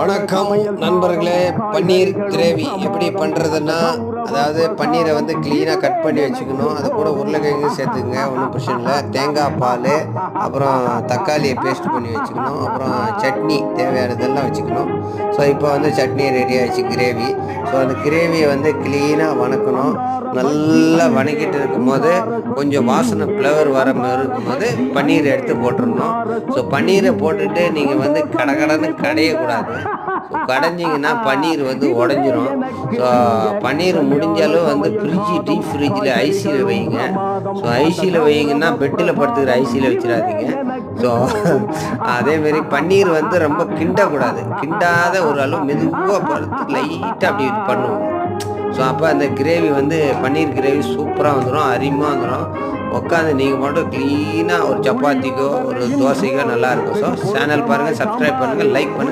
வணக்கம் நண்பர்களே. பன்னீர் கிரேவி எப்படி பண்ணுறதுன்னா, அதாவது பன்னீரை வந்து க்ளீனாக கட் பண்ணி வச்சுக்கணும். அது கூட உருளைக்கிழங்கு சேர்த்துக்குங்க, ஒன்றும் பிரச்சனை இல்லை. தேங்காய் பால், அப்புறம் தக்காளியை பேஸ்ட் பண்ணி வச்சுக்கணும். அப்புறம் சட்னி தேவையானதெல்லாம் வச்சுக்கணும். ஸோ இப்போ வந்து சட்னி ரெடி ஆகிடுச்சு, கிரேவி. ஸோ அந்த கிரேவியை வந்து க்ளீனாக வணக்கணும். நல்லா வணக்கிட்டு இருக்கும்போது கொஞ்சம் வாசனை ஃப்ளவர் வர மாதிரி இருக்கும்போது பன்னீர் எடுத்து போட்டுடணும். ஸோ பன்னீரை போட்டுட்டு நீங்கள் வந்து கடன்னு கடையக்கூடாது. ஸோ கடைஞ்சிங்கன்னா பன்னீர் வந்து உடஞ்சிரும். ஸோ பன்னீர் முடிஞ்சாலும் வந்து டீப் ஃப்ரிட்ஜில் ஐசியில் வைங்க. ஸோ ஐசியில் வைங்கன்னா பெட்டில் படுத்துக்கிற ஐசியில் வச்சிடாதீங்க. ஸோ அதேமாரி பன்னீர் வந்து ரொம்ப கிண்டக்கூடாது. கிண்டாத ஒரு அளவு மெதுவாக படுத்து லைட்டாக அப்படி பண்ணுவோம். ஸோ அப்போ அந்த கிரேவி வந்து பன்னீர் கிரேவி சூப்பராக வந்துடும், அருமையாக வந்துடும். உட்காந்து நீங்கள் மட்டும் க்ளீனாக ஒரு சப்பாத்திக்கோ ஒரு தோசைக்கோ நல்லாயிருக்கும். ஸோ சேனல் பாருங்கள், சப்ஸ்கிரைப் பண்ணுங்கள், லைக் பண்ணுங்கள்.